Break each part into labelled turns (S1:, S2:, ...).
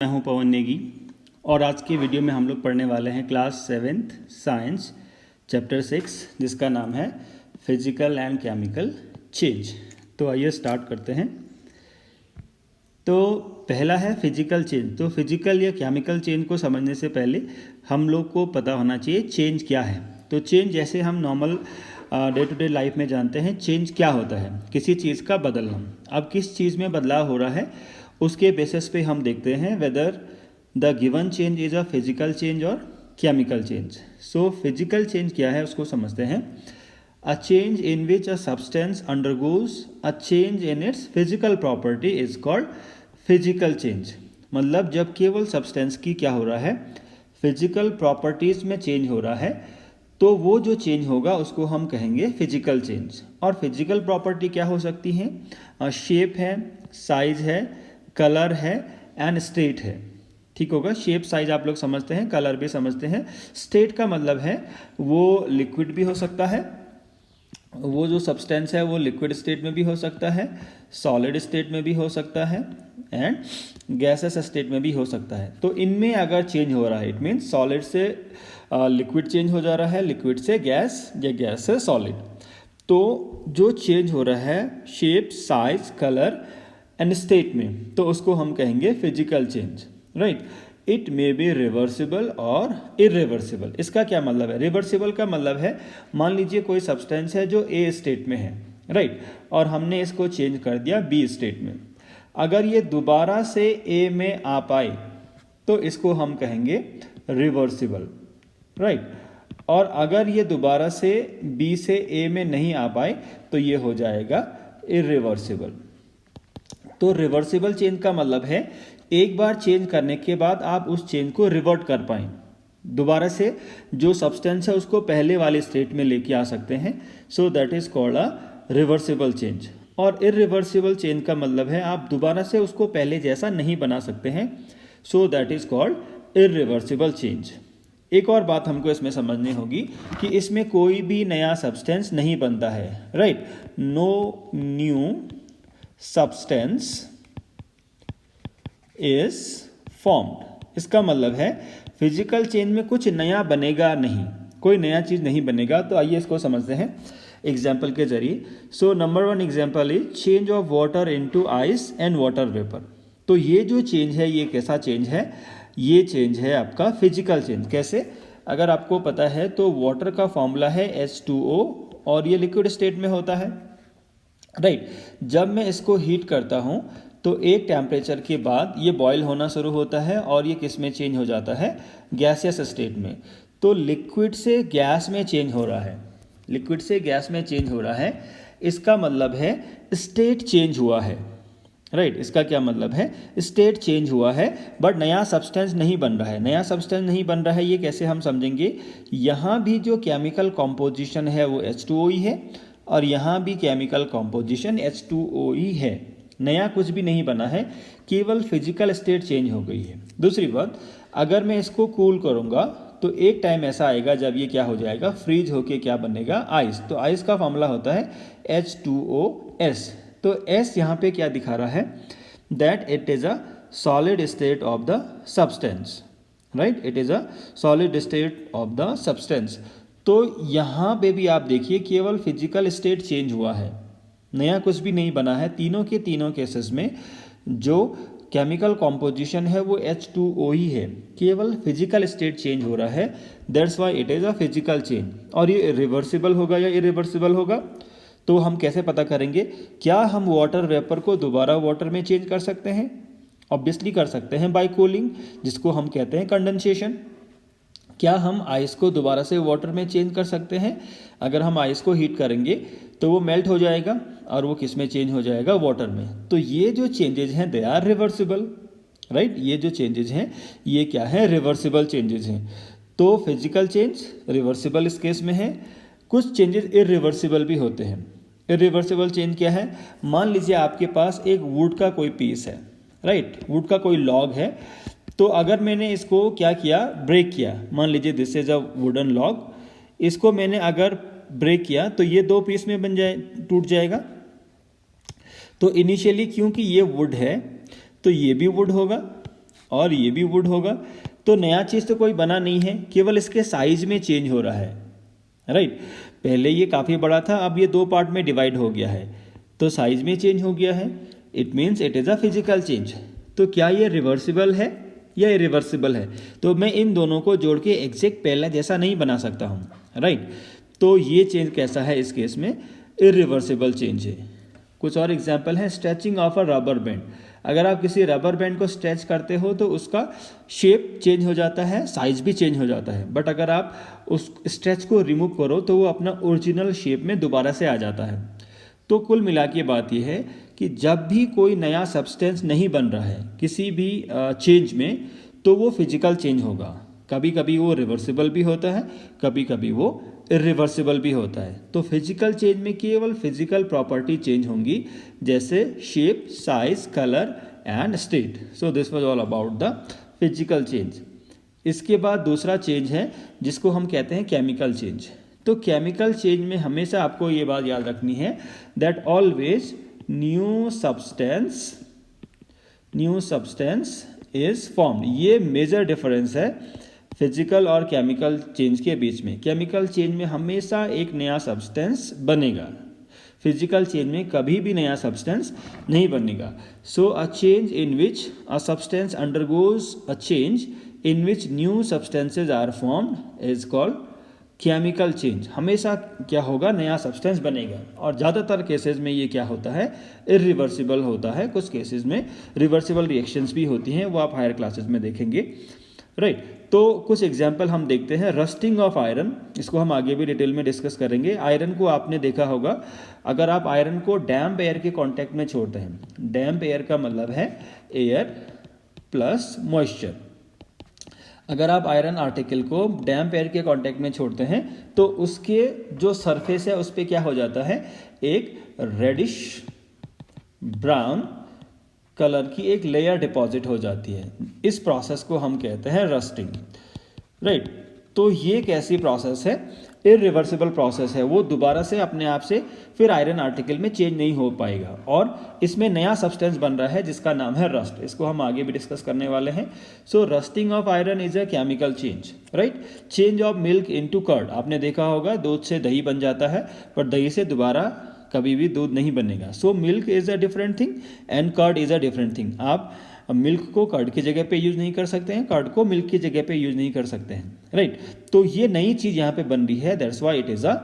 S1: मैं हूं पवन नेगी और आज की वीडियो में हम लोग पढ़ने वाले हैं क्लास 7th साइंस चैप्टर 6 जिसका नाम है फिजिकल एंड केमिकल चेंज। तो आइए स्टार्ट करते हैं। तो पहला है फिजिकल चेंज। तो फिजिकल या केमिकल चेंज को समझने से पहले हम लोग को पता होना चाहिए चेंज क्या है। तो चेंज जैसे हम normal day to day life में जानते हैं चेंज क्या होता है, किसी चीज़ का बदलना। अब किस चीज़ में बदलाव हो रहा है उसके बेसिस पे हम देखते हैं whether the given change is a physical change और chemical change. So physical change क्या है उसको समझते हैं। A change in which a substance undergoes a change in its physical property is called physical change. मतलब जब केवल सब्सटेंस की क्या हो रहा है, फिजिकल प्रॉपर्टीज़ में चेंज हो रहा है, तो वो जो चेंज होगा उसको हम कहेंगे फिजिकल चेंज। और फिजिकल प्रॉपर्टी क्या हो सकती है? शेप है, साइज है, कलर है एंड स्टेट है। ठीक होगा। शेप साइज आप लोग समझते हैं, कलर भी समझते हैं। स्टेट का मतलब है वो लिक्विड भी हो सकता है, वो जो सब्सटेंस है वो लिक्विड स्टेट में भी हो सकता है, सॉलिड स्टेट में भी हो सकता है एंड गैसेस स्टेट में भी हो सकता है। तो इनमें अगर चेंज हो रहा है इट मीन्स सॉलिड से लिक्विड चेंज हो जा रहा है, लिक्विड से गैस या गैस से सॉलिड। तो जो चेंज हो रहा है shape, size, colour and state में, तो उसको हम कहेंगे physical change. Right. It may be reversible और इरिवर्सिबल। इसका क्या मतलब है? रिवर्सिबल का मतलब है मान लीजिए कोई सब्सटेंस है जो ए स्टेट में है, राइट, और हमने इसको चेंज कर दिया बी स्टेट में। अगर ये दोबारा से ए में आ पाए तो इसको हम कहेंगे रिवर्सिबल, राइट। और अगर ये दोबारा से बी से ए में नहीं आ पाए तो ये हो जाएगा इरिवर्सिबल। तो रिवर्सिबल चेंज का मतलब है एक बार चेंज करने के बाद आप उस चेंज को रिवर्ट कर पाएं, दोबारा से जो सब्सटेंस है उसको पहले वाले स्टेट में लेके आ सकते हैं। So that is called a reversible change. और इरिवर्सिबल चेंज का मतलब है आप दोबारा से उसको पहले जैसा नहीं बना सकते हैं। So that is called irreversible change. एक और बात हमको इसमें समझनी होगी कि इसमें कोई भी नया सब्सटेंस नहीं बनता है, right. No new substance is formed. इसका मतलब है फिजिकल चेंज में कुछ नया बनेगा नहीं, कोई नया चीज़ नहीं बनेगा। तो आइए इसको समझते हैं एग्जाम्पल के जरिए। So number 1 example is change of water into ice and water vapour. तो ये जो चेंज है ये कैसा चेंज है? ये चेंज है आपका फिजिकल चेंज। कैसे? अगर आपको पता है तो वाटर का फॉर्मूला है H2O और ये लिक्विड स्टेट में होता है, राइट। जब मैं इसको हीट करता हूँ तो एक टेम्परेचर के बाद ये बॉयल होना शुरू होता है और ये किस में चेंज हो जाता है? गैसियस स्टेट में। तो लिक्विड से गैस में चेंज हो रहा है, लिक्विड से गैस में चेंज हो रहा है। इसका मतलब है स्टेट चेंज हुआ है, राइट। इसका क्या मतलब है? स्टेट चेंज हुआ है बट नया सब्सटेंस नहीं बन रहा है। नया सब्सटेंस नहीं बन रहा है ये कैसे हम समझेंगे? यहाँ भी जो केमिकल कॉम्पोजिशन है वो H2O ही है और यहाँ भी केमिकल कॉम्पोजिशन H2O ही है। नया कुछ भी नहीं बना है, केवल फिजिकल स्टेट चेंज हो गई है। दूसरी बात, अगर मैं इसको कूल करूँगा तो एक टाइम ऐसा आएगा जब ये क्या हो जाएगा? फ्रीज होके क्या बनेगा? आइस। तो आइस का फॉर्मूला होता है H2OS। तो S यहाँ पे क्या दिखा रहा है? That it is a solid state of the substance, right. It is a solid state of the substance. तो यहाँ पे भी आप देखिए केवल फिजिकल स्टेट चेंज हुआ है, नया कुछ भी नहीं बना है। तीनों के तीनों केसेस में जो केमिकल कॉम्पोजिशन है वो H2O ही है, केवल फिजिकल स्टेट चेंज हो रहा है। That's why it is a physical change. और ये रिवर्सिबल होगा या इरिवर्सिबल होगा तो हम कैसे पता करेंगे? क्या हम वाटर वेपर को दोबारा वाटर में चेंज कर सकते हैं? ऑब्वियसली कर सकते हैं बाय कूलिंग, जिसको हम कहते हैं कंडेंसेशन। क्या हम आइस को दोबारा से वाटर में चेंज कर सकते हैं? अगर हम आइस को हीट करेंगे तो वो मेल्ट हो जाएगा और वो किस में चेंज हो जाएगा? वाटर में। तो ये जो चेंजेज हैं दे आर रिवर्सिबल, राइट। ये जो चेंजेज हैं ये क्या है? रिवर्सिबल चेंजेज हैं। तो फिजिकल चेंज रिवर्सिबल इस केस में है, कुछ चेंजेस इरिवर्सिबल भी होते हैं। इरिवर्सिबल चेंज क्या है? मान लीजिए आपके पास एक वुड का कोई पीस है, राइट, वुड का कोई लॉग है। तो अगर मैंने इसको क्या किया? ब्रेक किया। मान लीजिए this is a wooden log, इसको मैंने अगर ब्रेक किया तो ये दो पीस में बन जाए, टूट जाएगा। तो इनिशियली क्योंकि ये वुड है तो ये भी वुड होगा, और ये भी वुड होगा। तो नया चीज़ तो कोई बना नहीं है, केवल इसके साइज में चेंज हो रहा है, राइट। पहले ये काफ़ी बड़ा था, अब ये 2 पार्ट में डिवाइड हो गया है, तो साइज में चेंज हो गया है। It means it is a physical change. तो क्या ये रिवर्सिबल है या इरिवर्सिबल है? तो मैं इन दोनों को जोड़ के एग्जैक्ट पहला जैसा नहीं बना सकता हूँ, राइट। तो ये चेंज कैसा है? इस केस में इरिवर्सिबल चेंज है। कुछ और एग्जाम्पल है, stretching of a rubber band. अगर आप किसी रबर बैंड को स्ट्रेच करते हो तो उसका शेप चेंज हो जाता है, साइज भी चेंज हो जाता है, बट अगर आप उस स्ट्रेच को रिमूव करो तो वो अपना ओरिजिनल शेप में दोबारा से आ जाता है। तो कुल मिला के बात यह है कि जब भी कोई नया सब्सटेंस नहीं बन रहा है किसी भी चेंज में, तो वो फिजिकल चेंज होगा। कभी कभी वो रिवर्सिबल भी होता है, कभी कभी वो इरिवर्सिबल भी होता है। तो फिजिकल चेंज में केवल फिजिकल प्रॉपर्टी चेंज होंगी, जैसे shape, size, colour and state. So this was all about the physical change. इसके बाद दूसरा चेंज है जिसको हम कहते हैं केमिकल चेंज। तो केमिकल चेंज में हमेशा आपको ये बात याद रखनी है that always new substance is formed. ये मेजर डिफरेंस है फिजिकल और केमिकल चेंज के बीच में। केमिकल चेंज में हमेशा एक नया सब्सटेंस बनेगा, फिजिकल चेंज में कभी भी नया सब्सटेंस नहीं बनेगा। So a change in which a substance undergoes a change in which new substances are formed is called chemical change. हमेशा क्या होगा? नया सब्सटेंस बनेगा। और ज़्यादातर केसेस में ये क्या होता है? इरिवर्सिबल होता है। कुछ केसेस में रिवर्सिबल रिएक्शंस भी होती हैं, वो आप हायर क्लासेस में देखेंगे, राइट। तो कुछ एग्जाम्पल हम देखते हैं। रस्टिंग ऑफ आयरन, इसको हम आगे भी डिटेल में डिस्कस करेंगे। आयरन को आपने देखा होगा, अगर आप आयरन को डैम्प एयर के कांटेक्ट में छोड़ते हैं, डैम्प एयर का मतलब है एयर प्लस मॉइस्चर। अगर आप आयरन आर्टिकल को डैम्प एयर के कांटेक्ट में छोड़ते हैं तो उसके जो सरफेस है उस पर क्या हो जाता है? एक रेडिश ब्राउन कलर की एक लेयर डिपॉजिट हो जाती है। इस प्रोसेस को हम कहते हैं रस्टिंग, राइट। तो ये एक ऐसी प्रोसेस है, इरिवर्सिबल प्रोसेस है, वो दोबारा से अपने आप से फिर आयरन आर्टिकल में चेंज नहीं हो पाएगा और इसमें नया सब्सटेंस बन रहा है जिसका नाम है रस्ट। इसको हम आगे भी डिस्कस करने वाले हैं। So rusting of iron is a chemical change, right. Change of milk into curd, आपने देखा होगा दूध से दही बन जाता है, पर दही से दोबारा कभी भी दूध नहीं बनेगा। So milk is a different thing and curd is a different thing. आप मिल्क को कर्ड की जगह पे यूज नहीं कर सकते हैं, कर्ड को मिल्क की जगह पे यूज नहीं कर सकते हैं, राइट। तो ये नई चीज यहाँ पे बन रही है, that's why it is a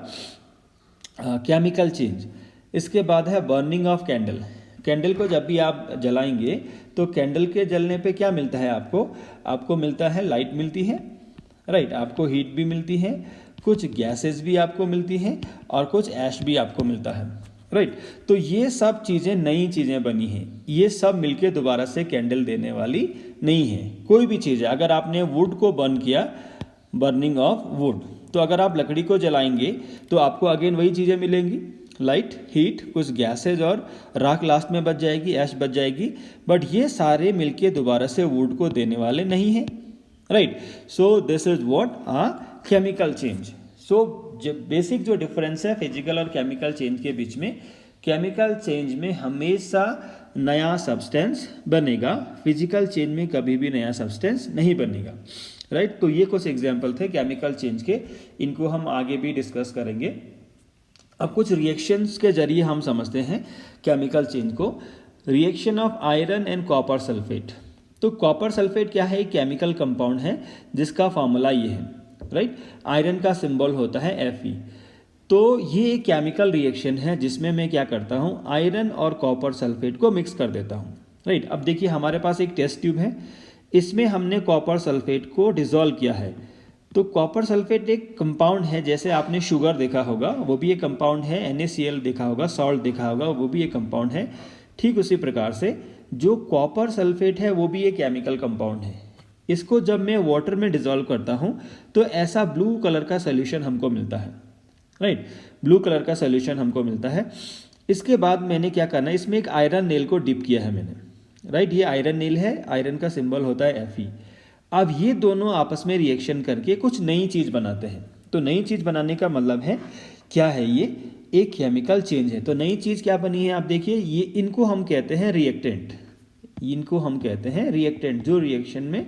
S1: chemical change. इसके बाद है बर्निंग ऑफ कैंडल। कैंडल को जब भी आप जलाएंगे तो कैंडल के जलने पे क्या मिलता है आपको मिलता है लाइट मिलती है, राइट। आपको हीट भी मिलती है, कुछ गैसेस भी आपको मिलती हैं और कुछ ऐश भी आपको मिलता है, राइट। तो ये सब चीज़ें नई चीज़ें बनी हैं, ये सब मिलके दोबारा से कैंडल देने वाली नहीं है। कोई भी चीज़ है, अगर आपने वुड को बर्न किया, बर्निंग ऑफ वुड, तो अगर आप लकड़ी को जलाएंगे तो आपको अगेन वही चीज़ें मिलेंगी, लाइट, हीट, कुछ गैसेज और राख लास्ट में बच जाएगी, ऐश बच जाएगी। बट ये सारे मिलके दोबारा से वुड को देने वाले नहीं हैं, right. So this is what a chemical change. So basic जो डिफरेंस है फिजिकल और केमिकल चेंज के बीच में, केमिकल चेंज में हमेशा नया सब्सटेंस बनेगा, फिजिकल चेंज में कभी भी नया सब्सटेंस नहीं बनेगा, राइट। तो ये कुछ एग्जाम्पल थे केमिकल चेंज के, इनको हम आगे भी डिस्कस करेंगे। अब कुछ रिएक्शंस के जरिए हम समझते हैं केमिकल चेंज को। Reaction of iron and copper sulphate. तो कॉपर सल्फेट क्या है? एक केमिकल कंपाउंड है जिसका फॉर्मूला ये है, राइट। आयरन का सिंबल होता है Fe। तो ये एक केमिकल रिएक्शन है जिसमें मैं क्या करता हूँ, आयरन और कॉपर सल्फेट को मिक्स कर देता हूँ, राइट। अब देखिए हमारे पास एक टेस्ट ट्यूब है, इसमें हमने कॉपर सल्फेट को डिसॉल्व किया है। तो कॉपर सल्फेट एक कंपाउंड है, जैसे आपने शुगर देखा होगा वो भी एक कंपाउंड है, NaCl देखा होगा, सॉल्ट देखा होगा वो भी एक कंपाउंड है। ठीक उसी प्रकार से जो कॉपर सल्फेट है वो भी एक केमिकल कंपाउंड है। इसको जब मैं वाटर में डिसॉल्व करता हूँ तो ऐसा ब्लू कलर का सोल्यूशन हमको मिलता है, राइट। ब्लू कलर का सोल्यूशन हमको मिलता है। इसके बाद मैंने क्या करना है, इसमें एक आयरन नेल को डिप किया है मैंने, राइट। ये आयरन नेल है, आयरन का सिंबल होता है Fe। अब ये दोनों आपस में रिएक्शन करके कुछ नई चीज़ बनाते हैं। तो नई चीज़ बनाने का मतलब है क्या है, ये एक केमिकल चेंज है। तो नई चीज़ क्या बनी है आप देखिए, ये इनको हम कहते हैं रिएक्टेंट। इनको हम कहते हैं रिएक्टेंट, जो रिएक्शन में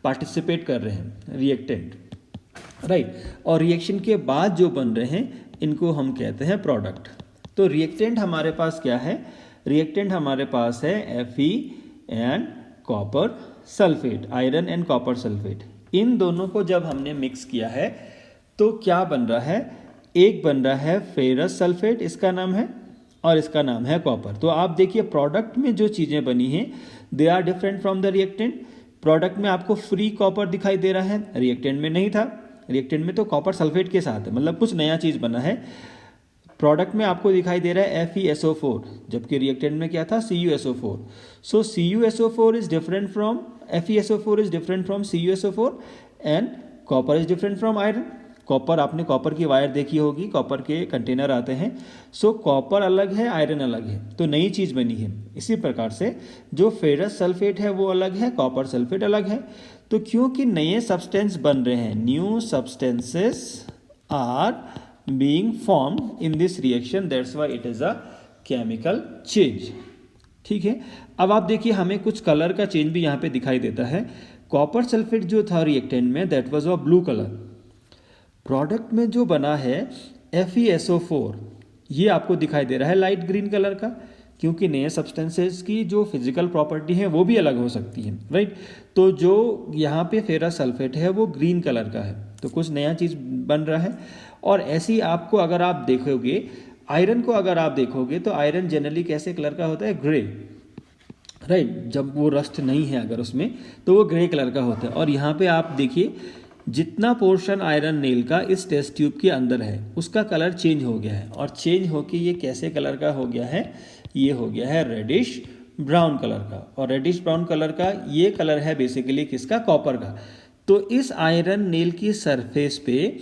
S1: पार्टिसिपेट कर रहे हैं, रिएक्टेंट, राइट। और रिएक्शन के बाद जो बन रहे हैं इनको हम कहते हैं प्रोडक्ट। तो रिएक्टेंट हमारे पास क्या है, रिएक्टेंट हमारे पास है Fe and copper sulphate, iron and copper sulphate. इन दोनों को जब हमने मिक्स किया है तो क्या बन रहा है, एक बन रहा है फेरस सल्फेट, इसका नाम है, और इसका नाम है कॉपर। तो आप देखिए प्रोडक्ट में जो चीज़ें बनी हैं they are different from the reactant. Product में आपको फ्री कॉपर दिखाई दे रहा है, रिएक्टेंट में नहीं था। रिएक्टेंट में तो कॉपर सल्फेट के साथ है, मतलब कुछ नया चीज़ बना है। प्रोडक्ट में आपको दिखाई दे रहा है FeSO4, जबकि रिएक्टेंट में क्या था, CuSO4। So CuSO4 is different from FeSO4 is different from CuSO4 and copper is different from iron. Copper, आपने कॉपर की वायर देखी होगी, कॉपर के कंटेनर आते हैं। सो कॉपर अलग है, आयरन अलग है, तो नई चीज़ बनी है। इसी प्रकार से जो फेरस सल्फेट है वो अलग है, कॉपर सल्फेट अलग है। तो क्योंकि नए सब्सटेंस बन रहे हैं, new substances are being formed in this reaction, that's why it is a chemical change. ठीक है, अब आप देखिए हमें कुछ कलर का चेंज भी यहाँ पे दिखाई देता है। कॉपर सल्फेट जो था रिएक्टेंट में that was of blue colour. Product में जो बना है FeSO4 ये आपको दिखाई दे रहा है लाइट ग्रीन कलर का, क्योंकि नए सब्सटेंसेस की जो फिजिकल प्रॉपर्टी है वो भी अलग हो सकती है, राइट। तो जो यहाँ पे फेरस सल्फेट है वो ग्रीन कलर का है, तो कुछ नया चीज़ बन रहा है। और ऐसी आपको अगर आप देखोगे आयरन को, अगर आप देखोगे तो आयरन जनरली कैसे कलर का होता है, ग्रे, राइट। जब वो रस्ट नहीं है अगर उसमें तो वो ग्रे कलर का होता है। और यहाँ पे आप देखिए जितना पोर्शन आयरन नेल का इस टेस्ट ट्यूब के अंदर है उसका कलर चेंज हो गया है, और चेंज होके ये कैसे कलर का हो गया है, ये हो गया है रेडिश ब्राउन कलर का। और रेडिश ब्राउन कलर का ये कलर है बेसिकली किसका, कॉपर का। तो इस आयरन नेल की सरफेस पे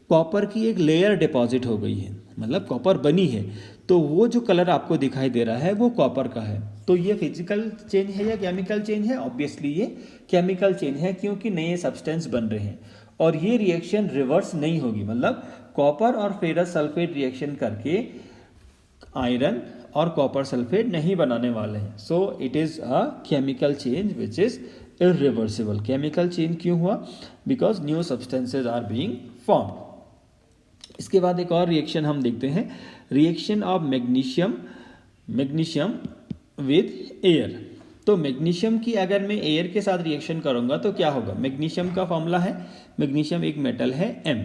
S1: कॉपर की एक लेयर डिपॉजिट हो गई है, मतलब कॉपर बनी है, तो वो जो कलर आपको दिखाई दे रहा है वो कॉपर का है। तो ये फिजिकल चेंज है या केमिकल चेंज है, ऑब्वियसली ये केमिकल चेंज है, क्योंकि नए सब्सटेंस बन रहे हैं। और ये रिएक्शन रिवर्स नहीं होगी, मतलब कॉपर और फेरस सल्फेट रिएक्शन करके आयरन और कॉपर सल्फेट नहीं बनाने वाले हैं। So it is a chemical change which is irreversible. Chemical change क्यों हुआ, because new substances are being formed. इसके बाद एक और रिएक्शन हम देखते हैं, reaction of magnesium with air. तो मैग्नीशियम की अगर मैं एयर के साथ रिएक्शन करूंगा तो क्या होगा, मैग्नीशियम का फॉर्मूला है, मैग्नीशियम एक मेटल है M,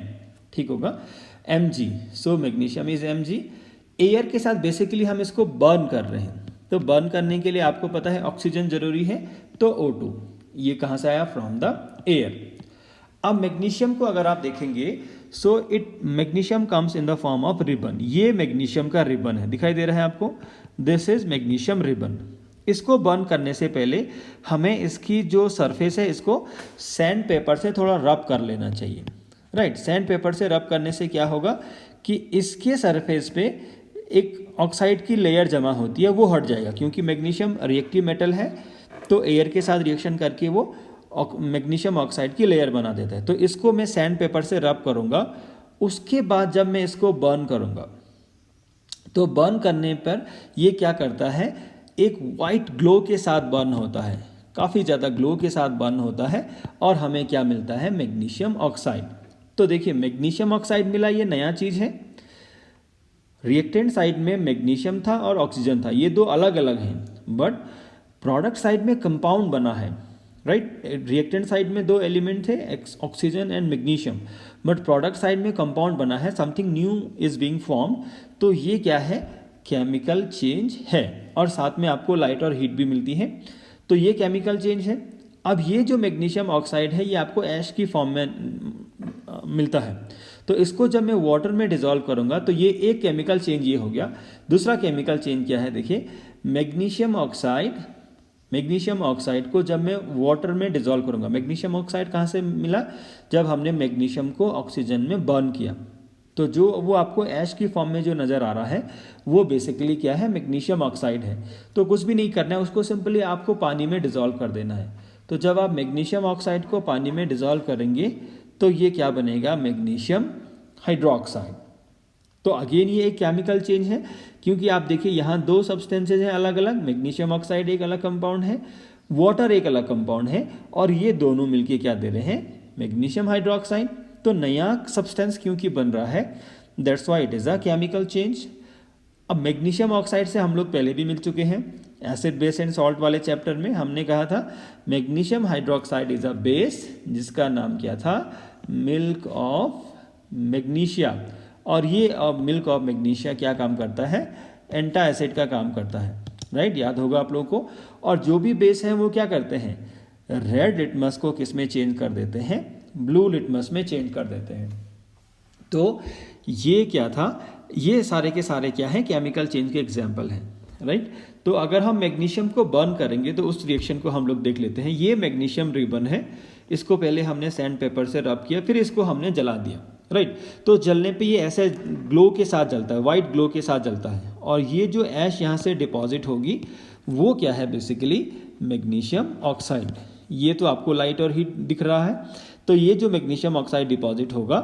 S1: ठीक होगा, Mg। So magnesium is Mg। Air के साथ बेसिकली हम इसको बर्न कर रहे हैं, तो बर्न करने के लिए आपको पता है ऑक्सीजन जरूरी है, तो O2 ये कहाँ से आया, फ्रॉम द एयर। अब मैग्नीशियम को अगर आप देखेंगे so magnesium comes in the form of ribbon. ये मैग्नीशियम का रिबन है, दिखाई दे रहा है आपको, दिस इज मैग्नीशियम रिबन। इसको बर्न करने से पहले हमें इसकी जो सरफेस है इसको सैंड पेपर से थोड़ा रब कर लेना चाहिए, राइट। सैंड पेपर से रब करने से क्या होगा कि इसके सरफेस पे एक ऑक्साइड की लेयर जमा होती है, वो हट जाएगा, क्योंकि मैग्नीशियम रिएक्टिव मेटल है, तो एयर के साथ रिएक्शन करके वो मैग्नीशियम ऑक्साइड की लेयर बना देता है। तो इसको मैं सैंड पेपर से रब करूँगा, उसके बाद जब मैं इसको बर्न करूँगा तो बर्न करने पर ये क्या करता है, एक वाइट ग्लो के साथ बर्न होता है, काफ़ी ज़्यादा ग्लो के साथ बर्न होता है, और हमें क्या मिलता है, मैग्नीशियम ऑक्साइड। तो देखिए मैग्नीशियम ऑक्साइड मिला, ये नया चीज़ है। रिएक्टेंट साइड में मैग्नीशियम था और ऑक्सीजन था, ये दो अलग अलग हैं, बट प्रोडक्ट साइड में कंपाउंड बना है, राइट। रिएक्टेंट साइड में दो एलिमेंट थे, oxygen and magnesium, but product side में कंपाउंड बना है, something new is being formed. तो ये क्या है, केमिकल चेंज है, और साथ में आपको लाइट और हीट भी मिलती है, तो ये केमिकल चेंज है। अब ये जो मैग्नीशियम ऑक्साइड है ये आपको ऐश की फॉर्म में मिलता है, तो इसको जब मैं वाटर में डिसॉल्व करूंगा तो ये एक केमिकल चेंज ये हो गया। दूसरा केमिकल चेंज क्या है, देखिए मैग्नीशियम ऑक्साइड को जब मैं वाटर में डिसॉल्व करूंगा, मैग्नीशियम ऑक्साइड कहाँ से मिला, जब हमने मैग्नीशियम को ऑक्सीजन में बर्न किया, तो जो वो आपको ऐश की फॉर्म में जो नज़र आ रहा है वो बेसिकली क्या है, मैग्नीशियम ऑक्साइड है। तो कुछ भी नहीं करना है, उसको सिंपली आपको पानी में डिसॉल्व कर देना है। तो जब आप मैग्नीशियम ऑक्साइड को पानी में डिसॉल्व करेंगे तो ये क्या बनेगा, मैग्नीशियम हाइड्रोक्साइड। तो अगेन ये एक केमिकल चेंज है, क्योंकि आप देखिए यहाँ दो सब्सटेंसेज हैं अलग अलग, मैग्नीशियम ऑक्साइड एक अलग कंपाउंड है, वाटर एक अलग कंपाउंड है, और ये दोनों मिलके क्या दे रहे हैं, मैग्नीशियम हाइड्रोक्साइड। तो नया सब्सटेंस क्योंकि बन रहा है, that's why it is a chemical change. अब मैग्नीशियम ऑक्साइड से हम लोग पहले भी मिल चुके हैं, एसिड बेस एंड सॉल्ट वाले चैप्टर में हमने कहा था magnesium hydroxide is a base जिसका नाम क्या था, मिल्क ऑफ मैग्नीशिया। और ये मिल्क ऑफ मैग्नीशिया क्या काम करता है, एंटा एसिड का काम करता है, राइट, याद होगा आप लोगों को। और जो भी बेस हैं वो क्या करते हैं, रेड लिटमस को किस में चेंज कर देते हैं, ब्लू लिटमस में चेंज कर देते हैं। तो ये क्या था, ये सारे के सारे क्या हैं, केमिकल चेंज के एग्जाम्पल हैं, राइट। तो अगर हम मैग्नीशियम को बर्न करेंगे तो उस रिएक्शन को हम लोग देख लेते हैं। ये मैग्नीशियम रिबन है, इसको पहले हमने सैंड पेपर से रब किया, फिर इसको हमने जला दिया, राइट। तो जलने पे ये ऐसे ग्लो के साथ जलता है, वाइट ग्लो के साथ जलता है, और ये जो ऐश यहाँ से डिपॉजिट होगी वो क्या है, बेसिकली मैग्नीशियम ऑक्साइड। ये तो आपको लाइट और हीट दिख रहा है, तो ये जो मैग्नीशियम ऑक्साइड डिपॉजिट होगा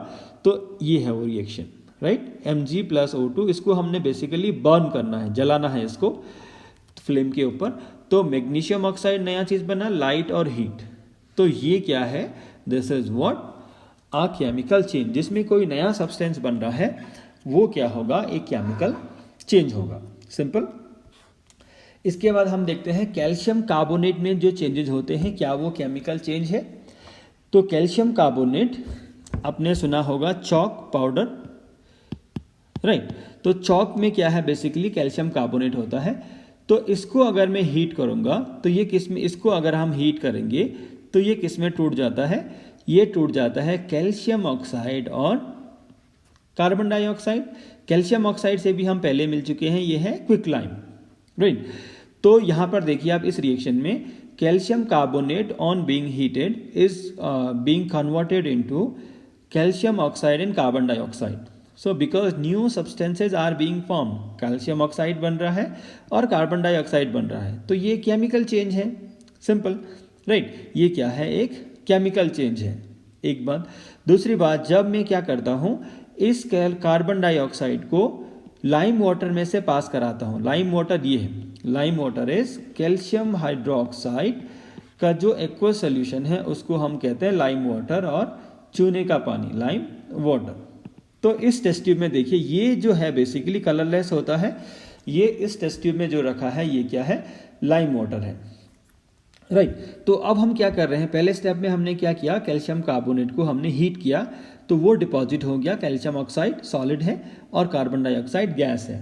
S1: तो ये है वो रिएक्शन, राइट, Mg+O2। इसको हमने बेसिकली बर्न करना है, जलाना है इसको फ्लेम के ऊपर। तो मैग्नीशियम ऑक्साइड नया चीज़ बना, लाइट और हीट। तो ये क्या है, this is what, a chemical change. जिसमें कोई नया सब्सटेंस बन रहा है वो क्या होगा, एक केमिकल चेंज होगा, सिंपल। इसके बाद हम देखते हैं कैल्शियम कार्बोनेट में जो चेंजेस होते हैं, क्या वो केमिकल चेंज है। तो कैल्शियम कार्बोनेट आपने सुना होगा चॉक पाउडर, राइट। तो चॉक में क्या है, बेसिकली कैल्शियम कार्बोनेट होता है। तो इसको अगर मैं हीट करूंगा तो ये किस में, इसको अगर हम हीट करेंगे तो ये किस में टूट जाता है, ये टूट जाता है कैल्शियम ऑक्साइड और कार्बन डाइऑक्साइड। कैल्शियम ऑक्साइड से भी हम पहले मिल चुके हैं, ये है क्विकलाइम, राइट। तो यहाँ पर देखिए आप इस रिएक्शन में calcium carbonate on being heated is being converted into calcium oxide and carbon dioxide. So because new substances are being form, calcium oxide बन रहा है और कार्बन डाइऑक्साइड बन रहा है, तो ये केमिकल चेंज है, सिंपल, राइट। ये क्या है, एक केमिकल चेंज है, एक बात। दूसरी बात, जब मैं क्या करता हूँ, इस कार्बन डाइऑक्साइड को लाइम वाटर में से पास कराता हूँ। लाइम वाटर ये है, lime water is calcium hydroxide का जो एक्वस सोल्यूशन है उसको हम कहते हैं लाइम वाटर, और चूने का पानी लाइम वाटर। तो इस टेस्ट ट्यूब में देखिए ये जो है बेसिकली कलरलेस होता है, ये इस टेस्ट ट्यूब में जो रखा है ये क्या है, लाइम वाटर है, राइट। तो अब हम क्या कर रहे हैं, पहले स्टेप में हमने क्या किया, कैल्शियम कार्बोनेट को हमने हीट किया तो वो डिपॉजिट हो गया, कैल्शियम ऑक्साइड सॉलिड है और कार्बन डाइऑक्साइड गैस है।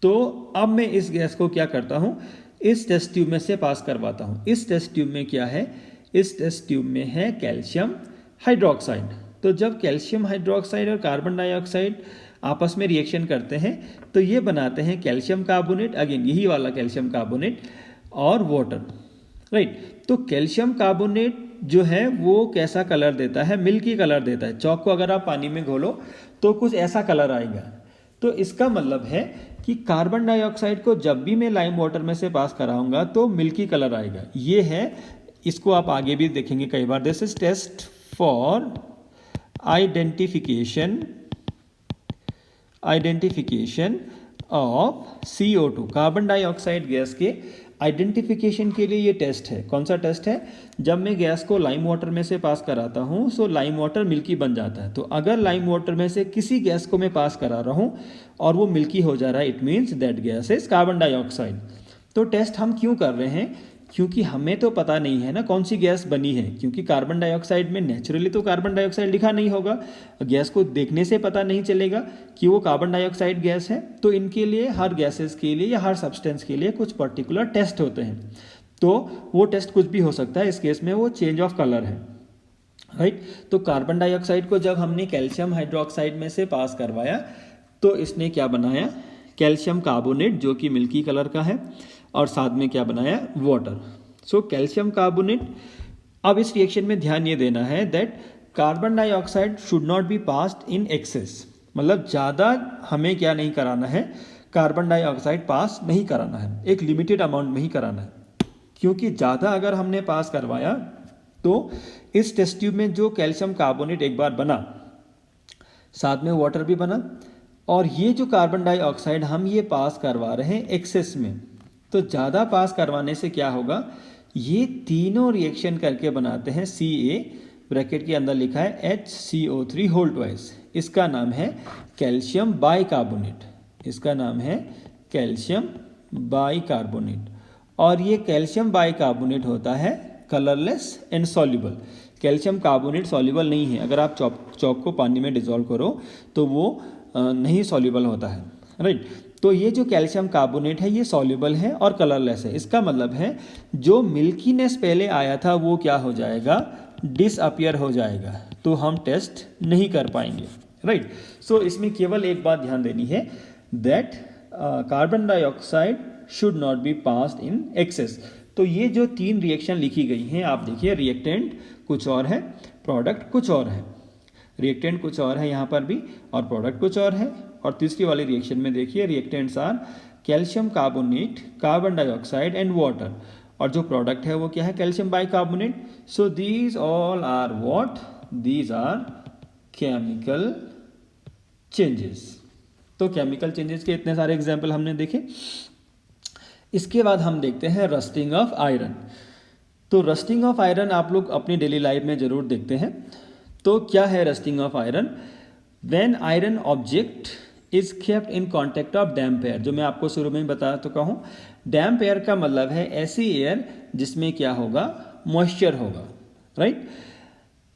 S1: तो अब मैं इस गैस को क्या करता हूँ, इस टेस्ट ट्यूब में से पास करवाता हूँ। इस टेस्ट ट्यूब में क्या है, इस टेस्ट ट्यूब में है कैल्शियम हाइड्रोक्साइड। तो जब कैल्शियम हाइड्रोक्साइड और कार्बन डाइऑक्साइड आपस में रिएक्शन करते हैं तो ये बनाते हैं कैल्शियम कार्बोनेट, अगेन यही वाला कैल्शियम कार्बोनेट और वाटर, राइट। तो कैल्शियम कार्बोनेट जो है वो कैसा कलर देता है, मिल्की कलर देता है। चौक को अगर आप पानी में घोलो तो कुछ ऐसा कलर आएगा। तो इसका मतलब है कि कार्बन डाइऑक्साइड को जब भी मैं लाइम वाटर में से पास कराऊंगा तो मिल्की कलर आएगा। ये है, इसको आप आगे भी देखेंगे कई बार। This is test for identification of CO2, carbon dioxide gas के आइडेंटिफिकेशन के लिए ये टेस्ट है। कौन सा टेस्ट है, जब मैं गैस को लाइम वाटर में से पास कराता हूँ सो लाइम वाटर मिल्की बन जाता है। तो अगर लाइम वाटर में से किसी गैस को मैं पास करा रहा हूँ और वो मिल्की हो जा रहा है, it means that gas is carbon dioxide. तो टेस्ट हम क्यों कर रहे हैं, क्योंकि हमें तो पता नहीं है ना कौन सी गैस बनी है, क्योंकि कार्बन डाइऑक्साइड में नेचुरली तो कार्बन डाइऑक्साइड लिखा नहीं होगा, गैस को देखने से पता नहीं चलेगा कि वो कार्बन डाइऑक्साइड गैस है। तो इनके लिए, हर गैसेस के लिए या हर सब्सटेंस के लिए कुछ पर्टिकुलर टेस्ट होते हैं। तो वो टेस्ट कुछ भी हो सकता है, इस केस में वो चेंज ऑफ कलर है, राइट। तो कार्बन डाइऑक्साइड को जब हमने कैल्शियम हाइड्रोक्साइड में से पास करवाया तो इसने क्या बनाया, कैल्शियम कार्बोनेट जो कि मिल्की कलर का है, और साथ में क्या बनाया, वाटर। So calcium carbonate. अब इस रिएक्शन में ध्यान ये देना है that carbon dioxide should not be passed in excess, मतलब ज़्यादा हमें क्या नहीं कराना है, कार्बन डाइऑक्साइड पास नहीं कराना है, एक लिमिटेड अमाउंट में ही कराना है। क्योंकि ज़्यादा अगर हमने पास करवाया तो इस टेस्ट ट्यूब में जो कैल्शियम कार्बोनेट एक बार बना, साथ में वाटर भी बना, और ये जो कार्बन डाइऑक्साइड हम ये पास करवा रहे हैं एक्सेस में, तो ज़्यादा पास करवाने से क्या होगा, ये तीनों रिएक्शन करके बनाते हैं Ca, ब्रैकेट के अंदर लिखा है HCO3 होल ट्वाइस। इसका नाम है कैल्शियम बाइकार्बोनेट। इसका नाम है कैल्शियम बाइकार्बोनेट। और ये कैल्शियम बाइकार्बोनेट होता है colourless and soluble. Calcium carbonate soluble नहीं है। अगर आप चॉक को पानी में डिसॉल्व करो तो वो नहीं सॉल्युबल होता है, राइट। तो ये जो कैल्शियम कार्बोनेट है ये सॉल्युबल है और कलरलेस है। इसका मतलब है जो मिल्कीनेस पहले आया था वो क्या हो जाएगा, डिसअपियर हो जाएगा, तो हम टेस्ट नहीं कर पाएंगे, राइट। सो इसमें केवल एक बात ध्यान देनी है, that carbon dioxide should not be passed in excess. तो ये जो तीन रिएक्शन लिखी गई हैं, आप देखिए रिएक्टेंट कुछ और है, प्रोडक्ट कुछ और है। रिएक्टेंट कुछ और है यहाँ पर भी और प्रोडक्ट कुछ और है। और तीसरी वाली रिएक्शन में देखिए reactants are calcium carbonate, carbon dioxide and water, और जो प्रोडक्ट है वो क्या है, calcium bicarbonate. So these all are what, these are chemical changes. तो केमिकल चेंजेस के इतने सारे एग्जाम्पल हमने देखे। इसके बाद हम देखते हैं रस्टिंग ऑफ आयरन। तो रस्टिंग ऑफ आयरन आप लोग अपनी डेली लाइफ में ज़रूर देखते हैं। तो क्या है rusting of iron? When iron object is kept in contact of damp air, जो मैं आपको शुरू में बता चुका हूँ। डैम्प एयर का मतलब है ऐसी एयर जिसमें क्या होगा, मॉइस्चर होगा, right.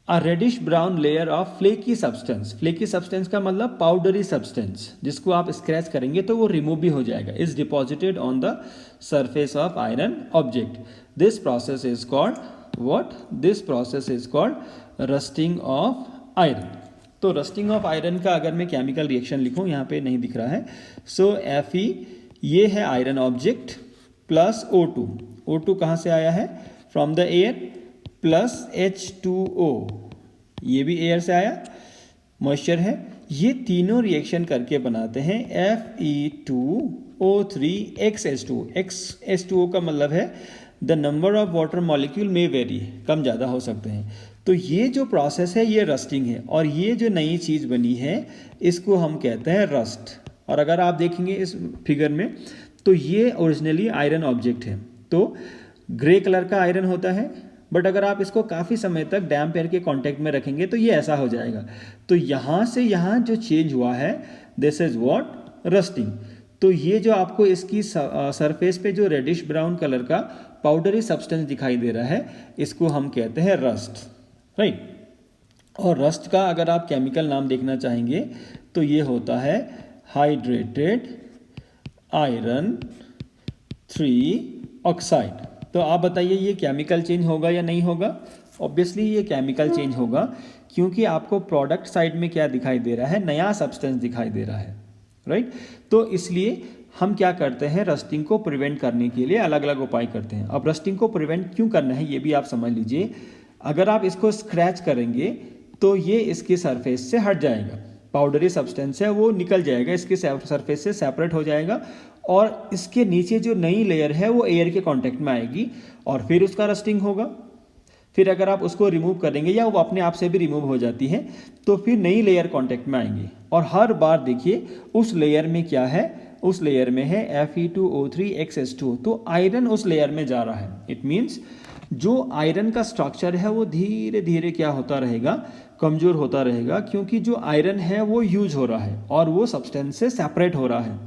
S1: A reddish brown layer of flaky substance. Flaky substance का मतलब पाउडरी सब्सटेंस, जिसको आप स्क्रैच करेंगे तो वो रिमूव भी हो जाएगा, is deposited on the surface of iron object. This process is called what, this process is called rusting of iron. तो रस्टिंग ऑफ आयरन का अगर मैं केमिकल रिएक्शन लिखूं, यहाँ पे नहीं दिख रहा है। सो Fe ये है iron object plus O2। O2 कहाँ से आया है, from the air, plus H2O, ये भी एयर से आया, मॉइस्चर है। ये तीनों रिएक्शन करके बनाते हैं Fe2O3XH2। XH2O का मतलब है the number of water molecule में वेरी, कम ज़्यादा हो सकते हैं। तो ये जो प्रोसेस है ये रस्टिंग है, और ये जो नई चीज़ बनी है इसको हम कहते हैं रस्ट। और अगर आप देखेंगे इस फिगर में तो ये ओरिजिनली आयरन ऑब्जेक्ट है, तो ग्रे कलर का आयरन होता है, बट अगर आप इसको काफ़ी समय तक डैम्प एयर के कांटेक्ट में रखेंगे तो ये ऐसा हो जाएगा। तो यहाँ से यहाँ जो चेंज हुआ है, दिस इज व्हाट, रस्टिंग। तो ये जो आपको इसकी सरफेस पे जो रेडिश ब्राउन कलर का पाउडरी सब्सटेंस दिखाई दे रहा है, इसको हम कहते हैं रस्ट, राइट। और रस्ट का अगर आप केमिकल नाम देखना चाहेंगे तो ये होता है हाइड्रेटेड आयरन 3 ऑक्साइड। तो आप बताइए ये केमिकल चेंज होगा या नहीं होगा? ऑब्वियसली ये केमिकल चेंज होगा, क्योंकि आपको प्रोडक्ट साइड में क्या दिखाई दे रहा है, नया सब्सटेंस दिखाई दे रहा है, राइट। तो इसलिए हम क्या करते हैं, रस्टिंग को प्रिवेंट करने के लिए अलग अलग उपाय करते हैं। अब रस्टिंग को प्रिवेंट क्यों करना है ये भी आप समझ लीजिए। अगर आप इसको स्क्रैच करेंगे तो ये इसकी सरफेस से हट जाएगा, पाउडरी सब्सटेंस है वो निकल जाएगा, इसके सरफेस से सेपरेट हो जाएगा, और इसके नीचे जो नई लेयर है वो एयर के कांटेक्ट में आएगी और फिर उसका रस्टिंग होगा। फिर अगर आप उसको रिमूव करेंगे या वो अपने आप से भी रिमूव हो जाती है तो फिर नई लेयर कांटेक्ट में आएंगी, और हर बार देखिए उस लेयर में क्या है, उस लेयर में है Fe2O3XH2। तो आयरन उस लेयर में जा रहा है। इट मीन्स जो आयरन का स्ट्रक्चर है वो धीरे धीरे क्या होता रहेगा, कमज़ोर होता रहेगा, क्योंकि जो आयरन है वो यूज हो रहा है और वो सब्सटेंस से सेपरेट हो रहा है।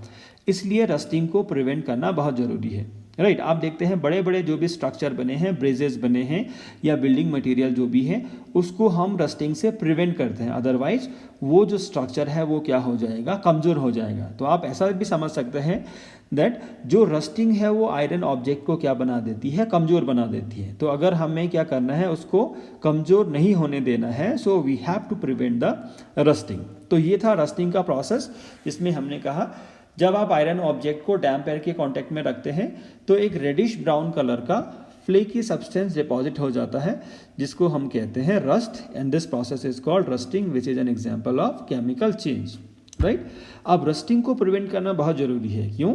S1: इसलिए रस्टिंग को प्रिवेंट करना बहुत ज़रूरी है, राइट। आप देखते हैं बड़े बड़े जो भी स्ट्रक्चर बने हैं, ब्रिजेस बने हैं या बिल्डिंग मटेरियल जो भी है, उसको हम रस्टिंग से प्रिवेंट करते हैं, अदरवाइज वो जो स्ट्रक्चर है वो क्या हो जाएगा, कमज़ोर हो जाएगा। तो आप ऐसा भी समझ सकते हैं दैट जो रस्टिंग है वो आयरन ऑब्जेक्ट को क्या बना देती है, कमज़ोर बना देती है। तो अगर हमें क्या करना है, उसको कमज़ोर नहीं होने देना है, so we have to prevent the rusting. तो ये था रस्टिंग का प्रोसेस, जिसमें हमने कहा जब आप आयरन ऑब्जेक्ट को डैम्प एयर के कांटेक्ट में रखते हैं तो एक रेडिश ब्राउन कलर का फ्लेकी सब्सटेंस डिपॉजिट हो जाता है, जिसको हम कहते हैं rust, and this process is called rusting, which is an example of chemical change, right. अब रस्टिंग को प्रिवेंट करना बहुत ज़रूरी है, क्यों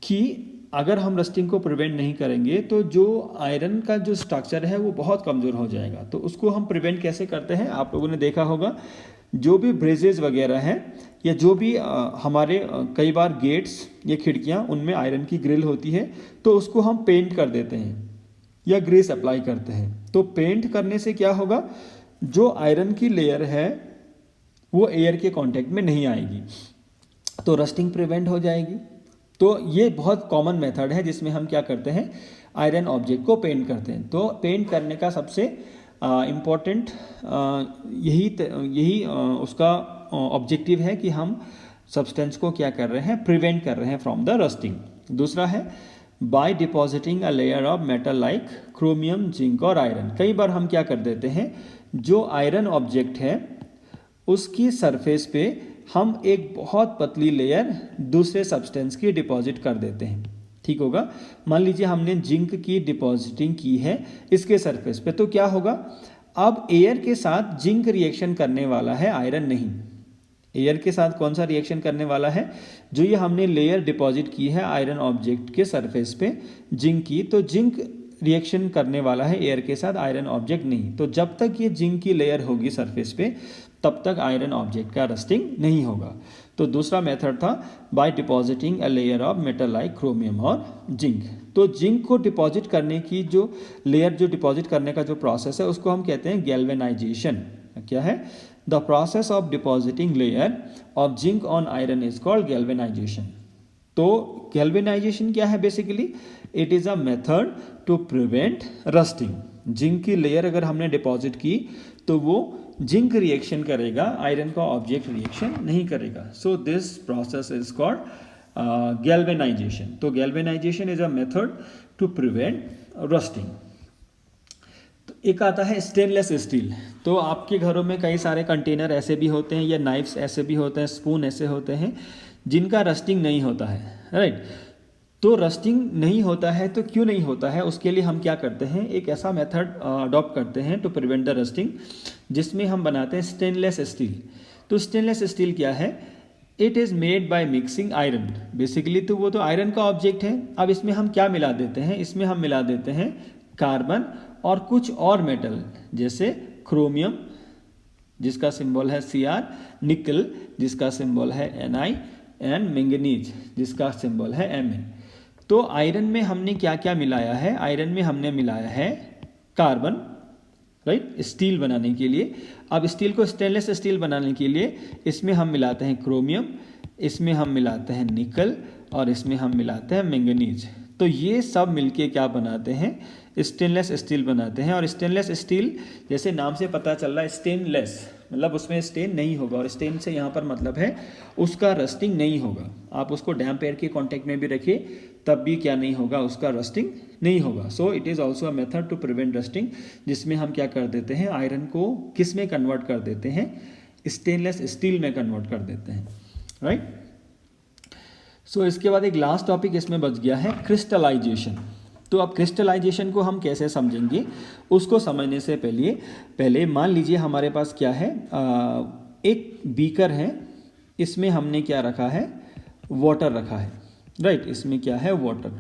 S1: कि अगर हम रस्टिंग को प्रिवेंट नहीं करेंगे तो जो आयरन का जो स्ट्रक्चर है वो बहुत कमज़ोर हो जाएगा। तो उसको हम प्रिवेंट कैसे करते हैं, आप लोगों ने देखा होगा जो भी ब्रिजेज वगैरह हैं या जो भी हमारे कई बार गेट्स या खिड़कियां, उनमें आयरन की ग्रिल होती है, तो उसको हम पेंट कर देते हैं, या ग्रीस अप्लाई करते हैं। तो पेंट करने से क्या होगा, जो आयरन की लेयर है वो एयर के कांटेक्ट में नहीं आएगी, तो रस्टिंग प्रिवेंट हो जाएगी। तो ये बहुत कॉमन मेथड है जिसमें हम क्या करते हैं, आयरन ऑब्जेक्ट को पेंट करते हैं। तो पेंट करने का सबसे इम्पॉर्टेंट यही उसका ऑब्जेक्टिव है कि हम सब्सटेंस को क्या कर रहे हैं, प्रिवेंट कर रहे हैं फ्रॉम द रस्टिंग। दूसरा है by depositing a layer of metal like chromium, zinc और आयरन। कई बार हम क्या कर देते हैं, जो आयरन ऑब्जेक्ट है उसकी सरफेस पे हम एक बहुत पतली लेयर दूसरे सब्सटेंस की डिपॉजिट कर देते हैं। ठीक होगा, मान लीजिए हमने जिंक की डिपॉजिटिंग की है इसके सरफेस पे, तो क्या होगा, अब एयर के साथ जिंक रिएक्शन करने वाला है, आयरन नहीं। एयर के साथ कौन सा रिएक्शन करने वाला है, जो ये हमने लेयर डिपॉजिट की है आयरन ऑब्जेक्ट के सरफेस पे जिंक की, तो जिंक रिएक्शन करने वाला है एयर के साथ, आयरन ऑब्जेक्ट नहीं। तो जब तक ये जिंक की लेयर होगी सरफेस पे तब तक आयरन ऑब्जेक्ट का रस्टिंग नहीं होगा। तो दूसरा मेथड था by depositing a layer of metal like chromium और जिंक। तो जिंक को डिपॉजिट करने की जो लेयर, जो डिपॉजिट करने का जो प्रोसेस है उसको हम कहते हैं गैल्वेनाइजेशन। क्या है, the process of depositing layer of zinc on iron is called galvanization. तो गैल्वेनाइजेशन क्या है, basically it is a method to prevent rusting. Zinc की लेयर अगर हमने डिपॉजिट की तो वो जिंक रिएक्शन करेगा, आयरन का ऑब्जेक्ट रिएक्शन नहीं करेगा। So this process is called galvanization. तो galvanization is a method to prevent rusting. तो एक आता है स्टेनलेस स्टील। तो आपके घरों में कई सारे कंटेनर ऐसे भी होते हैं या नाइफ्स ऐसे भी होते हैं, स्पून ऐसे होते हैं जिनका रस्टिंग नहीं होता है, राइट। तो रस्टिंग नहीं होता है तो क्यों नहीं होता है, उसके लिए हम क्या करते हैं, एक ऐसा मेथड अडॉप्ट करते हैं टू प्रिवेंट द रस्टिंग, जिसमें हम बनाते हैं स्टेनलेस स्टील। तो स्टेनलेस स्टील क्या है, it is made by mixing iron. Basically तो वो तो आयरन का ऑब्जेक्ट है। अब इसमें हम क्या मिला देते हैं, इसमें हम मिला देते हैं कार्बन और कुछ और मेटल, जैसे क्रोमियम जिसका सिंबल है Cr, निकल जिसका सिंबल है Ni एंड मैंगनीज जिसका सिंबल है Mn। तो आयरन में हमने क्या क्या मिलाया है, आयरन में हमने मिलाया है कार्बन, राइट, स्टील बनाने के लिए। अब स्टील को स्टेनलेस स्टील बनाने के लिए इसमें हम मिलाते हैं क्रोमियम, इसमें हम मिलाते हैं निकल और इसमें हम मिलाते हैं मैंगनीज। तो ये सब मिलके क्या बनाते हैं, स्टेनलेस स्टील बनाते हैं। और स्टेनलेस स्टील जैसे नाम से पता चल रहा है, स्टेनलेस मतलब उसमें स्टेन नहीं होगा, और स्टेन से यहाँ पर मतलब है उसका रस्टिंग नहीं होगा। आप उसको डैम्प एयर के कांटेक्ट में भी रखिए तब भी क्या नहीं होगा, उसका रस्टिंग नहीं होगा। So it is also a method to prevent rusting, जिसमें हम क्या कर देते हैं, आयरन को किस में कन्वर्ट कर देते हैं, स्टेनलेस स्टील में कन्वर्ट कर देते हैं, राइट। सो इसके बाद एक लास्ट टॉपिक इसमें बच गया है क्रिस्टलाइजेशन। तो अब क्रिस्टलाइजेशन को हम कैसे समझेंगे, उसको समझने से पहले मान लीजिए हमारे पास क्या है, एक बीकर है, इसमें हमने क्या रखा है, वाटर रखा है, राइट। इसमें क्या है, वाटर।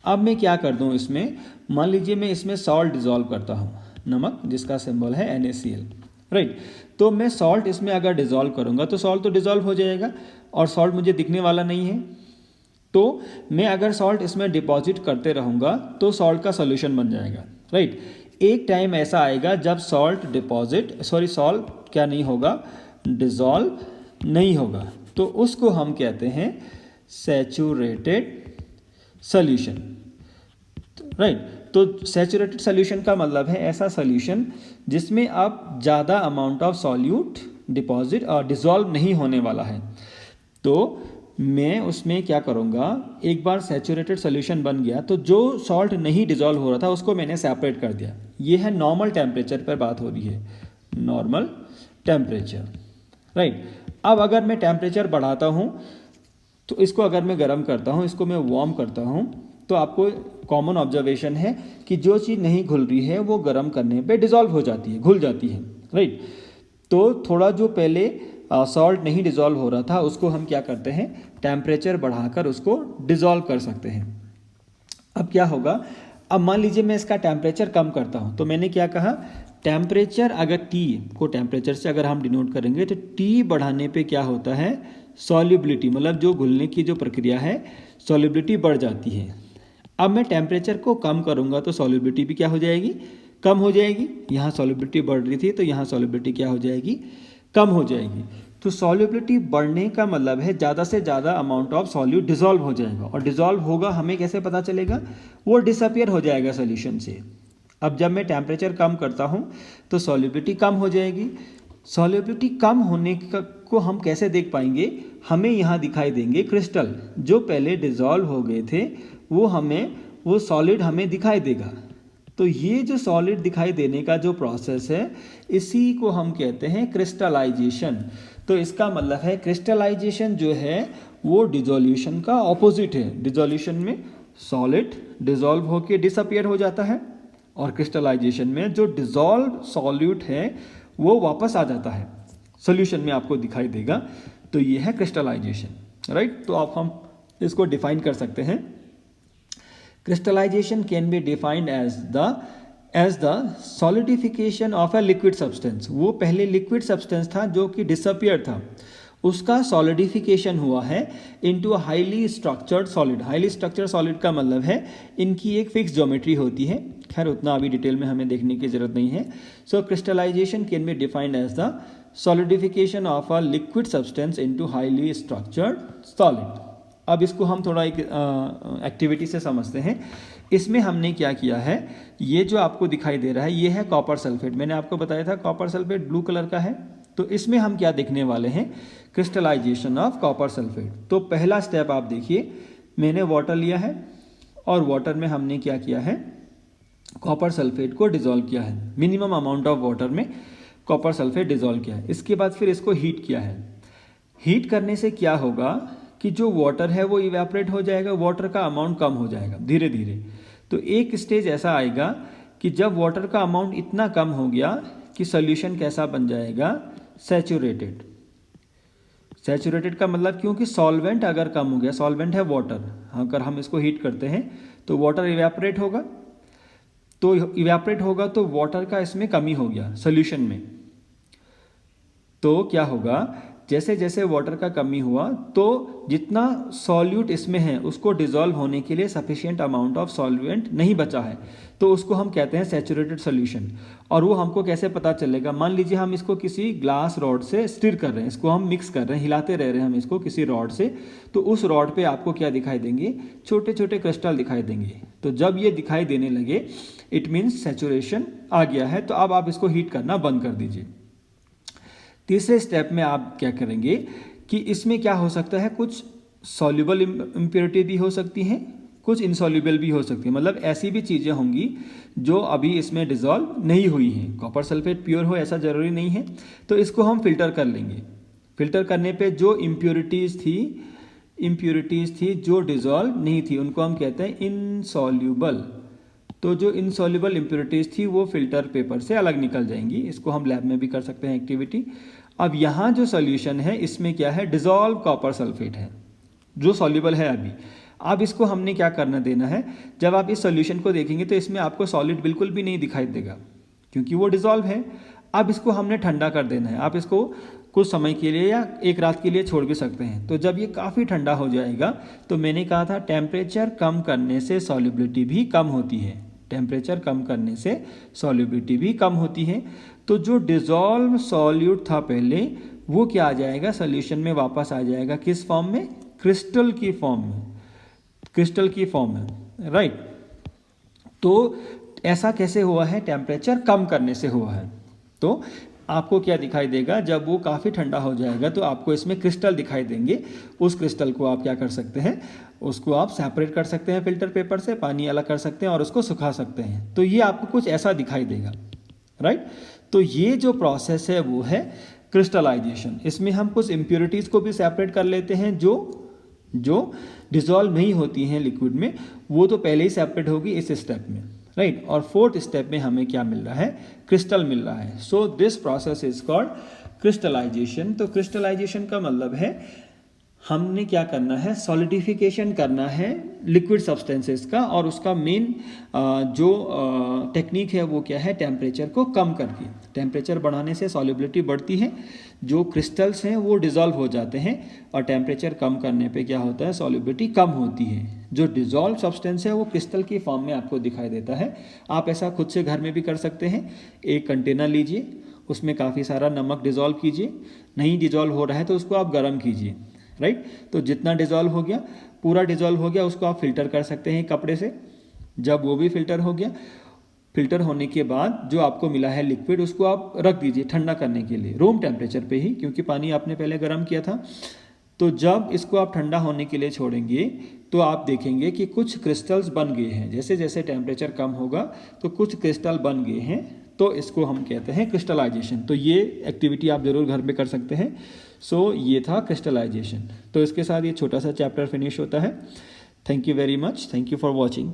S1: अब मैं क्या कर दूं, इसमें मान लीजिए मैं इसमें सॉल्ट डिजॉल्व करता हूं, नमक जिसका सिंबल है NaCl, राइट। तो मैं सॉल्ट इसमें अगर डिजॉल्व करूंगा तो सॉल्ट तो डिजॉल्व हो जाएगा, और सॉल्ट मुझे दिखने वाला नहीं है। तो मैं अगर सॉल्ट इसमें डिपॉजिट करते रहूँगा तो सॉल्ट का सोल्यूशन बन जाएगा, राइट। एक टाइम ऐसा आएगा जब सॉल्ट क्या नहीं होगा, डिजॉल्व नहीं होगा, तो उसको हम कहते हैं सैचुरेटेड सोल्यूशन, राइट। तो सैचुरेटेड सोल्यूशन का मतलब है ऐसा सोल्यूशन जिसमें अब ज़्यादा अमाउंट ऑफ सॉल्यूट डिपॉजिट और डिजॉल्व नहीं होने वाला है। तो मैं उसमें क्या करूँगा, एक बार सैचुरेटेड सोल्यूशन बन गया तो जो सॉल्ट नहीं डिजॉल्व हो रहा था उसको मैंने सेपरेट कर दिया। ये है नॉर्मल टेम्परेचर पर बात हो रही है, नॉर्मल टेम्परेचर, राइट। अब अगर मैं टेम्परेचर बढ़ाता हूँ तो इसको अगर मैं गर्म करता हूँ, इसको मैं वार्म करता हूँ, तो आपको कॉमन ऑब्जर्वेशन है कि जो चीज़ नहीं घुल रही है वो गर्म करने पे डिजॉल्व हो जाती है, घुल जाती है, राइट। तो थोड़ा जो पहले सॉल्ट नहीं डिजॉल्व हो रहा था उसको हम क्या करते हैं, टेम्परेचर बढ़ाकर उसको डिजॉल्व कर सकते हैं। अब क्या होगा, अब मान लीजिए मैं इसका टेम्परेचर कम करता हूँ, तो मैंने क्या कहा, टेम्परेचर अगर T को टेम्परेचर से अगर हम डिनोट करेंगे तो T बढ़ाने पे क्या होता है, सॉल्युबिलिटी मतलब जो घुलने की जो प्रक्रिया है, सॉल्युबिलिटी बढ़ जाती है। अब मैं टेम्परेचर को कम करूँगा तो सॉल्युबिलिटी भी क्या हो जाएगी, कम हो जाएगी। यहाँ सॉल्युबिलिटी बढ़ रही थी तो यहाँ सॉल्युबिलिटी क्या हो जाएगी, कम हो जाएगी। तो सॉल्युबिलिटी बढ़ने का मतलब है ज़्यादा से ज़्यादा अमाउंट ऑफ सॉल्यूट डिसॉल्व हो जाएगा, और डिसॉल्व होगा हमें कैसे पता चलेगा, वो डिसअपियर हो जाएगा सोल्यूशन से। अब जब मैं टेम्परेचर कम करता हूँ तो सॉल्युबिलिटी कम हो जाएगी। सॉल्युबिलिटी कम होने को हम कैसे देख पाएंगे, हमें यहाँ दिखाई देंगे क्रिस्टल जो पहले डिसॉल्व हो गए थे, वो सॉलिड हमें दिखाई देगा। तो ये जो सॉलिड दिखाई देने का जो प्रोसेस है, इसी को हम कहते हैं क्रिस्टलाइजेशन। तो इसका मतलब है क्रिस्टलाइजेशन जो है वो डिसोल्यूशन का ऑपोजिट है। डिसोल्यूशन में सॉलिड डिसॉल्व होकर डिसअपियर हो जाता है, और क्रिस्टलाइजेशन में जो डिसॉल्व सॉल्यूट है वो वापस आ जाता है, सोल्यूशन में आपको दिखाई देगा। तो ये है क्रिस्टलाइजेशन, राइट। तो आप हम इसको डिफाइन कर सकते हैं। Crystallization can be defined as the solidification of a liquid substance. वो पहले लिक्विड सब्सटेंस था जो कि डिसअपियर था, उसका सॉलिडिफिकेशन हुआ है into a highly structured solid. Highly structured solid का मतलब है इनकी एक फिक्स ज्योमेट्री होती है, खैर उतना अभी डिटेल में हमें देखने की जरूरत नहीं है। So crystallization can be defined as the solidification of a liquid substance into highly structured solid. अब इसको हम थोड़ा एक एक्टिविटी से समझते हैं। इसमें हमने क्या किया है, ये जो आपको दिखाई दे रहा है ये है कॉपर सल्फेट। मैंने आपको बताया था कॉपर सल्फेट ब्लू कलर का है। तो इसमें हम क्या देखने वाले हैं, क्रिस्टलाइजेशन ऑफ कॉपर सल्फेट। तो पहला स्टेप आप देखिए, मैंने वाटर लिया है और वाटर में हमने क्या किया है, कॉपर सल्फेट को डिसॉल्व किया है। मिनिमम अमाउंट ऑफ वाटर में कॉपर सल्फेट डिसॉल्व किया है। इसके बाद फिर इसको हीट किया है। हीट करने से क्या होगा कि जो वाटर है वो इवेपोरेट हो जाएगा, वाटर का अमाउंट कम हो जाएगा धीरे धीरे। तो एक स्टेज ऐसा आएगा कि जब वाटर का अमाउंट इतना कम हो गया कि सोल्यूशन कैसा बन जाएगा, सैचुरेटेड। सैचुरेटेड का मतलब क्योंकि सॉल्वेंट अगर कम हो गया, सॉल्वेंट है वाटर, अगर हम इसको हीट करते हैं तो वाटर इवेपोरेट होगा, तो इवेपोरेट होगा तो वाटर का इसमें कमी हो गया सोल्यूशन में। तो क्या होगा, जैसे जैसे वाटर का कमी हुआ तो जितना सॉल्यूट इसमें है उसको डिसॉल्व होने के लिए सफिशिएंट अमाउंट ऑफ सॉल्वेंट नहीं बचा है, तो उसको हम कहते हैं सैचुरेटेड सॉल्यूशन। और वो हमको कैसे पता चलेगा, मान लीजिए हम इसको किसी ग्लास रॉड से स्टिर कर रहे हैं, इसको हम मिक्स कर रहे हैं, हिलाते रह रहे हैं हम इसको किसी रॉड से, तो उस रॉड पे आपको क्या दिखाई देंगे, छोटे छोटे क्रिस्टल दिखाई देंगे। तो जब ये दिखाई देने लगे इट मीन्स सैचुरेशन आ गया है। तो अब आप इसको हीट करना बंद कर दीजिए। तीसरे स्टेप में आप क्या करेंगे कि इसमें क्या हो सकता है, कुछ सॉल्युबल इम्प्योरिटी भी हो सकती हैं, कुछ इनसॉल्युबल भी हो सकती है। मतलब ऐसी भी चीज़ें होंगी जो अभी इसमें डिसॉल्व नहीं हुई हैं। कॉपर सल्फेट प्योर हो ऐसा ज़रूरी नहीं है, तो इसको हम फिल्टर कर लेंगे। फिल्टर करने पे जो इम्प्योरिटीज़ थी जो डिसॉल्व नहीं थी उनको हम कहते हैं इनसॉल्युबल। तो जो इनसॉल्युबल इम्प्योरिटीज़ थी वो फिल्टर पेपर से अलग निकल जाएंगी। इसको हम लैब में भी कर सकते हैं एक्टिविटी। अब यहाँ जो सॉल्यूशन है इसमें क्या है, डिसॉल्व कॉपर सल्फेट है जो सॉल्युबल है अभी। अब इसको हमने क्या करना देना है, जब आप इस सॉल्यूशन को देखेंगे तो इसमें आपको सॉलिड बिल्कुल भी नहीं दिखाई देगा क्योंकि वो डिसॉल्व है। अब इसको हमने ठंडा कर देना है। आप इसको कुछ समय के लिए या एक रात के लिए छोड़ भी सकते हैं। तो जब ये काफ़ी ठंडा हो जाएगा, तो मैंने कहा था टेम्परेचर कम करने से सॉल्युबिलिटी भी कम होती है। टेम्परेचर कम करने से सॉल्युबिलिटी भी कम होती है। तो जो डिसॉल्व सॉल्यूट था पहले वो क्या आ जाएगा, सॉल्यूशन में वापस आ जाएगा। किस फॉर्म में, क्रिस्टल की फॉर्म में, क्रिस्टल की फॉर्म में, राइट। तो ऐसा कैसे हुआ है, टेम्परेचर कम करने से हुआ है। तो आपको क्या दिखाई देगा, जब वो काफ़ी ठंडा हो जाएगा तो आपको इसमें क्रिस्टल दिखाई देंगे। उस क्रिस्टल को आप क्या कर सकते हैं, उसको आप सेपरेट कर सकते हैं फिल्टर पेपर से, पानी अलग कर सकते हैं और उसको सुखा सकते हैं। तो ये आपको कुछ ऐसा दिखाई देगा, राइट। तो ये जो प्रोसेस है वो है क्रिस्टलाइजेशन। इसमें हम कुछ इम्प्योरिटीज़ को भी सेपरेट कर लेते हैं जो डिसॉल्व नहीं होती हैं लिक्विड में, वो तो पहले ही सेपरेट होगी इस स्टेप में, राइट। और फोर्थ स्टेप में हमें क्या मिल रहा है, क्रिस्टल मिल रहा है। So this process is called crystallization. तो क्रिस्टलाइजेशन का मतलब है हमने क्या करना है, सॉलिडिफिकेशन करना है लिक्विड सब्सटेंसेस का, और उसका मेन जो टेक्निक है वो क्या है, टेम्परेचर को कम करके। टेम्परेचर बढ़ाने से सॉल्युबिलिटी बढ़ती है, जो क्रिस्टल्स हैं वो डिज़ोल्व हो जाते हैं, और टेम्परेचर कम करने पे क्या होता है, सॉल्युबिलिटी कम होती है। जो डिज़ोल्व सब्सटेंस है वो क्रिस्टल की फॉर्म में आपको दिखाई देता है। आप ऐसा खुद से घर में भी कर सकते हैं। एक कंटेनर लीजिए, उसमें काफ़ी सारा नमक डिज़ोल्व कीजिए, नहीं डिज़ोल्व हो रहा है तो उसको आप गर्म कीजिए, राइट। तो जितना डिज़ोल्व हो गया, पूरा डिज़ोल्व हो गया, उसको आप फिल्टर कर सकते हैं कपड़े से। जब वो भी फिल्टर हो गया, फिल्टर होने के बाद जो आपको मिला है लिक्विड, उसको आप रख दीजिए ठंडा करने के लिए, रूम टेम्परेचर पे ही, क्योंकि पानी आपने पहले गर्म किया था। तो जब इसको आप ठंडा होने के लिए छोड़ेंगे तो आप देखेंगे कि कुछ क्रिस्टल्स बन गए हैं। जैसे जैसे टेम्परेचर कम होगा तो कुछ क्रिस्टल बन गए हैं, तो इसको हम कहते हैं क्रिस्टलाइजेशन। तो ये एक्टिविटी आप ज़रूर घर में कर सकते हैं। सो ये था क्रिस्टलाइजेशन। तो इसके साथ ये छोटा सा चैप्टर फिनिश होता है। Thank you very much, thank you for watching.